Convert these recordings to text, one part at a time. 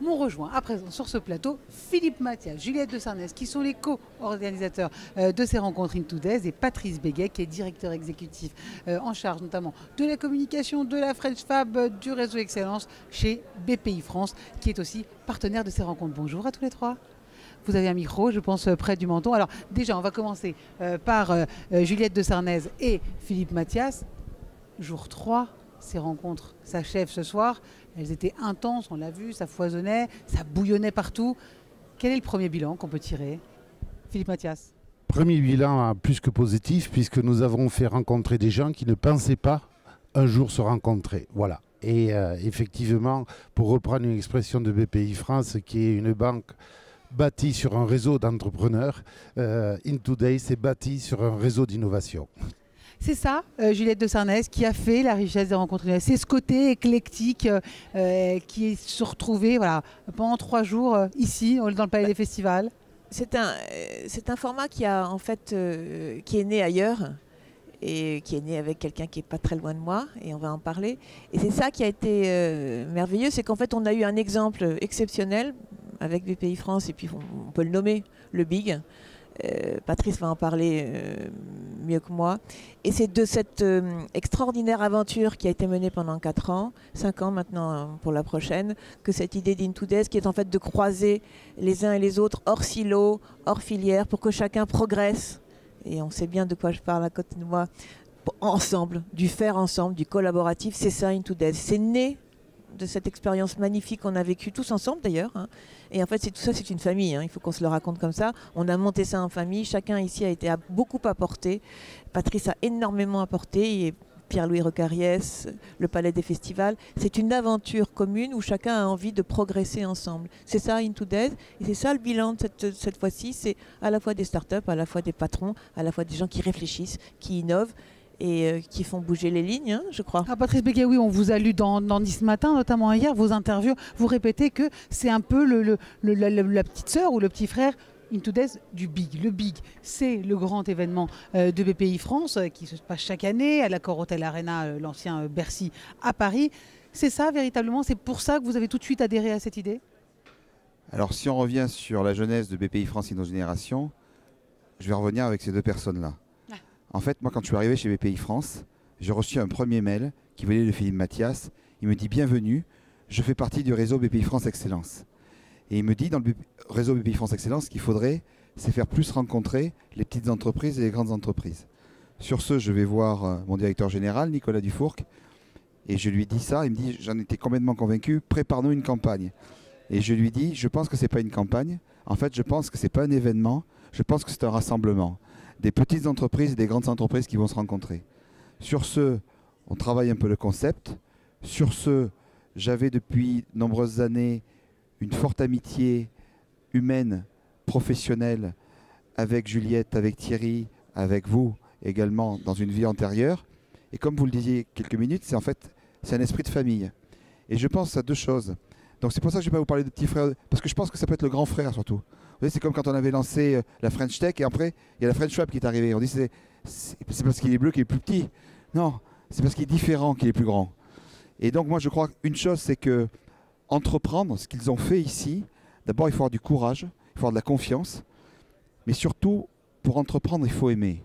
m'ont rejoint à présent sur ce plateau Philippe Mathias, Juliette de Sarnez, qui sont les co-organisateurs de ces rencontres Into-Days, et Patrice Béguet, qui est directeur exécutif en charge notamment de la communication, de la French Fab, du réseau Excellence chez BPI France, qui est aussi partenaire de ces rencontres. Bonjour à tous les trois. Vous avez un micro, je pense, près du menton. Alors déjà, on va commencer par Juliette de Sarnez et Philippe Mathias. Jour 3, ces rencontres s'achèvent ce soir. Elles étaient intenses, on l'a vu, ça foisonnait, ça bouillonnait partout. Quel est le premier bilan qu'on peut tirer? Philippe Mathias. Premier bilan plus que positif, puisque nous avons fait rencontrer des gens qui ne pensaient pas un jour se rencontrer. Voilà. Et effectivement, pour reprendre une expression de BPI France, qui est une banque bâtie sur un réseau d'entrepreneurs, Into-Days est bâti sur un réseau d'innovation. C'est ça, Juliette de Sarnez, qui a fait la richesse des rencontres. C'est ce côté éclectique qui se retrouvait voilà, pendant 3 jours ici, dans le Palais des Festivals. C'est un format qui a en fait qui est né ailleurs et qui est né avec quelqu'un qui est pas très loin de moi, et on va en parler. Et c'est ça qui a été merveilleux, c'est qu'en fait on a eu un exemple exceptionnel avec BPI France, et puis on peut le nommer, le Big. Patrice va en parler mieux que moi. Et c'est de cette extraordinaire aventure qui a été menée pendant 4 ans, 5 ans maintenant pour la prochaine, que cette idée d'Into-Days, qui est en fait de croiser les uns et les autres hors silo, hors filière, pour que chacun progresse. Et on sait bien de quoi je parle à côté de moi. Ensemble, du faire ensemble, du collaboratif, c'est ça Into-Days. C'est né de cette expérience magnifique qu'on a vécue tous ensemble d'ailleurs. Hein. Et en fait, tout ça, c'est une famille. Hein. Il faut qu'on se le raconte comme ça. On a monté ça en famille. Chacun ici a beaucoup apporté. Patrice a énormément apporté. Et Pierre-Louis Recariès, le Palais des Festivals. C'est une aventure commune où chacun a envie de progresser ensemble. C'est ça Into-Days. Et c'est ça le bilan de cette fois-ci. C'est à la fois des startups, à la fois des patrons, à la fois des gens qui réfléchissent, qui innovent, et qui font bouger les lignes, hein, je crois. Ah, Patrice Béguet, oui, on vous a lu dans 10 matin, notamment hier, vos interviews. Vous répétez que c'est un peu la petite sœur ou le petit frère Into-Days du Big. Le Big, c'est le grand événement de BPI France qui se passe chaque année à l'Accor Hotel Arena, l'ancien Bercy à Paris. C'est ça véritablement? C'est pour ça que vous avez tout de suite adhéré à cette idée? Alors si on revient sur la jeunesse de BPI France Innogénération, je vais revenir avec ces deux personnes-là. En fait, moi, quand je suis arrivé chez BPI France, j'ai reçu un premier mail qui venait de Philippe Mathias. Il me dit « Bienvenue, je fais partie du réseau BPI France Excellence ». Et il me dit, dans le réseau BPI France Excellence, ce qu'il faudrait, c'est faire plus rencontrer les petites entreprises et les grandes entreprises. Sur ce, je vais voir mon directeur général, Nicolas Dufourc, et je lui dis ça. Il me dit « J'en étais complètement convaincu, prépare-nous une campagne ». Et je lui dis « Je pense que ce n'est pas une campagne. En fait, je pense que ce n'est pas un événement. Je pense que c'est un rassemblement. » Des petites entreprises et des grandes entreprises qui vont se rencontrer. Sur ce, on travaille un peu le concept. Sur ce, j'avais depuis de nombreuses années une forte amitié humaine, professionnelle, avec Juliette, avec Thierry, avec vous également dans une vie antérieure. Et comme vous le disiez quelques minutes, c'est un esprit de famille. Et je pense à 2 choses. Donc c'est pour ça que je ne vais pas vous parler de petit frère, parce que je pense que ça peut être le grand frère surtout. Vous voyez, c'est comme quand on avait lancé la French Tech, et après, il y a la French Fab qui est arrivée. On dit c'est parce qu'il est bleu qu'il est plus petit. Non, c'est parce qu'il est différent qu'il est plus grand. Et donc moi je crois qu'une chose, c'est que entreprendre ce qu'ils ont fait ici, d'abord il faut avoir du courage, il faut avoir de la confiance, mais surtout pour entreprendre il faut aimer.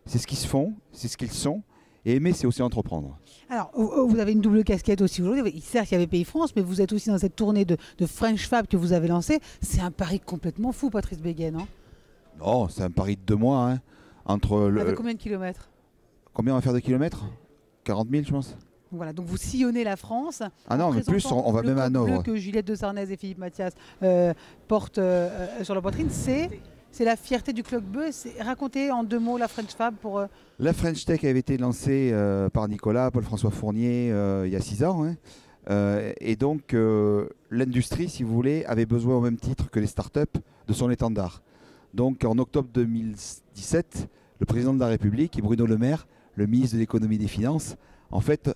C'est ce qu'ils se font, c'est ce qu'ils sont, et aimer c'est aussi entreprendre. Alors, vous avez une double casquette aussi aujourd'hui. Certes, il y avait BPI France, mais vous êtes aussi dans cette tournée de French Fab que vous avez lancée. C'est un pari complètement fou, Patrice Béguet, non? Non, c'est un pari de 2 mois. Hein, Avec combien de kilomètres? Combien on va faire de kilomètres? 40 000, je pense. Voilà, donc vous sillonnez la France. Ah non, mais plus, on va même à Hanovre. Le bleu que Juliette de Sarnez et Philippe Mathias portent sur la poitrine, c'est la fierté du Club Bleu. Racontez en 2 mots la French Fab pour... La French Tech avait été lancée par Nicolas, Paul-François Fournier, il y a 6 ans. Hein. Et donc, l'industrie, si vous voulez, avait besoin au même titre que les startups de son étendard. Donc, en octobre 2017, le président de la République et Bruno Le Maire, le ministre de l'économie et des finances, en fait,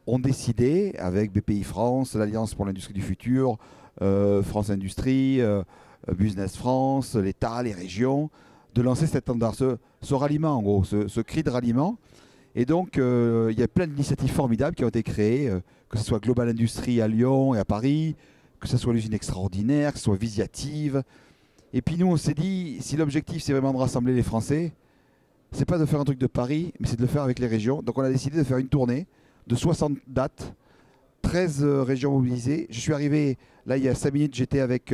ont décidé, avec BPI France, l'Alliance pour l'industrie du futur, France Industrie, Business France, l'État, les régions, de lancer cet étendard, ce ralliement en gros, ce cri de ralliement. Et donc il y a plein d'initiatives formidables qui ont été créées, que ce soit Global Industrie à Lyon et à Paris, que que ce soit l'usine extraordinaire, que ce soit Visiative. Et puis nous, on s'est dit, si l'objectif c'est vraiment de rassembler les Français, c'est pas de faire un truc de Paris, mais c'est de le faire avec les régions. Donc on a décidé de faire une tournée de 60 dates, 13 régions mobilisées. Je suis arrivé, là il y a 5 minutes, j'étais avec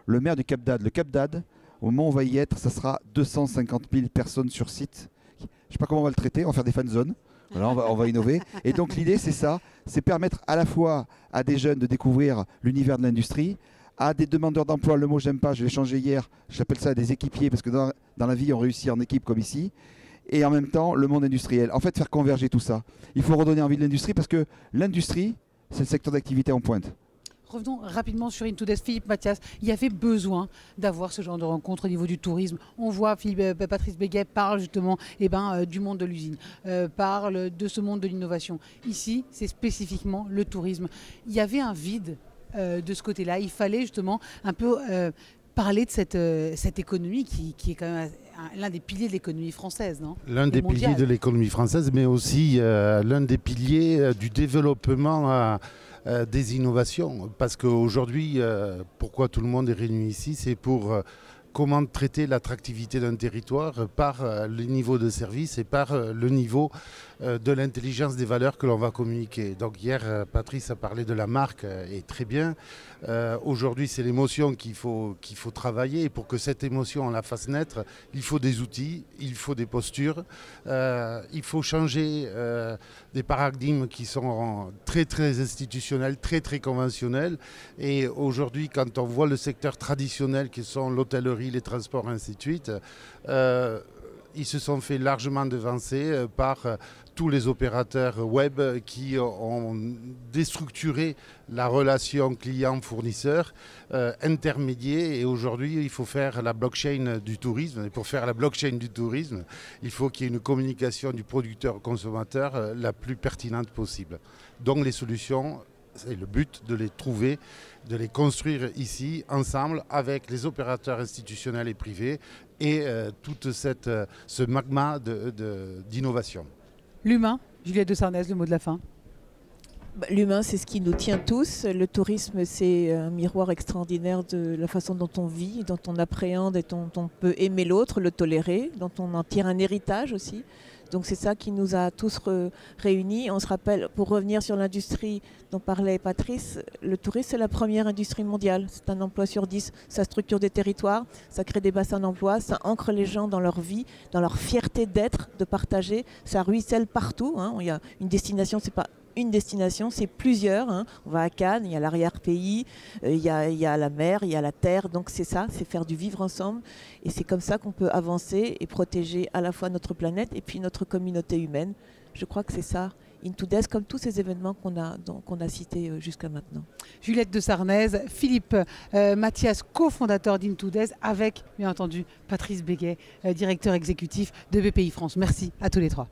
le maire du Cap d'Agde. Le Cap d'Agde, au moment où on va y être, ça sera 250 000 personnes sur site. Je ne sais pas comment on va le traiter, on va faire des fan zones. Voilà, on va innover. Et donc l'idée c'est ça, c'est permettre à la fois à des jeunes de découvrir l'univers de l'industrie, à des demandeurs d'emploi, le mot j'aime pas, je l'ai changé hier, j'appelle ça des équipiers parce que dans la vie on réussit en équipe comme ici. Et en même temps le monde industriel. En fait, faire converger tout ça. Il faut redonner envie de l'industrie parce que l'industrie, c'est le secteur d'activité en pointe. Revenons rapidement sur Into-Des. Philippe Mathias, il y avait besoin d'avoir ce genre de rencontre au niveau du tourisme. On voit Patrice Béguet parle justement du monde de l'usine, parle de ce monde de l'innovation. Ici, c'est spécifiquement le tourisme. Il y avait un vide de ce côté-là. Il fallait justement un peu parler de cette économie qui est quand même l'un des piliers de l'économie française, non? L'un des piliers de l'économie française, mais aussi l'un des piliers du développement des innovations. Parce qu'aujourd'hui, pourquoi tout le monde est réuni ici, c'est pour comment traiter l'attractivité d'un territoire par le niveau de service et par le niveau de l'intelligence des valeurs que l'on va communiquer. Donc hier, Patrice a parlé de la marque et très bien. Aujourd'hui, c'est l'émotion qu'il faut travailler. Et pour que cette émotion, on la fasse naître, il faut des outils, il faut des postures, il faut changer des paradigmes qui sont très, très institutionnels, très, très conventionnels. Et aujourd'hui, quand on voit le secteur traditionnel qui sont l'hôtellerie, les transports, ainsi de suite, ils se sont fait largement devancer par tous les opérateurs web qui ont déstructuré la relation client-fournisseur intermédiaire. Et aujourd'hui, il faut faire la blockchain du tourisme. Et pour faire la blockchain du tourisme, il faut qu'il y ait une communication du producteur au consommateur la plus pertinente possible. Donc les solutions, c'est le but de les trouver, de les construire ici, ensemble, avec les opérateurs institutionnels et privés et tout ce magma d'innovation. L'humain, Juliette de Sarnez, le mot de la fin. L'humain, c'est ce qui nous tient tous. Le tourisme, c'est un miroir extraordinaire de la façon dont on vit, dont on appréhende et dont on peut aimer l'autre, le tolérer, dont on en tire un héritage aussi. Donc c'est ça qui nous a tous réunis. On se rappelle, pour revenir sur l'industrie dont parlait Patrice, le tourisme c'est la première industrie mondiale. C'est un emploi sur 10. Ça structure des territoires, ça crée des bassins d'emploi, ça ancre les gens dans leur vie, dans leur fierté d'être, de partager. Ça ruisselle partout. Il y a une destination, c'est pas une destination, c'est plusieurs. On va à Cannes, il y a l'arrière-pays, il y a la mer, il y a la terre. Donc c'est ça, c'est faire du vivre ensemble. Et c'est comme ça qu'on peut avancer et protéger à la fois notre planète et puis notre communauté humaine. Je crois que c'est ça, Into-Des, comme tous ces événements qu'on a cités jusqu'à maintenant. Juliette de Sarnez, Philippe Mathias, cofondateur d'Into-Des, avec bien entendu Patrice Béguet, directeur exécutif de BPI France. Merci à tous les trois.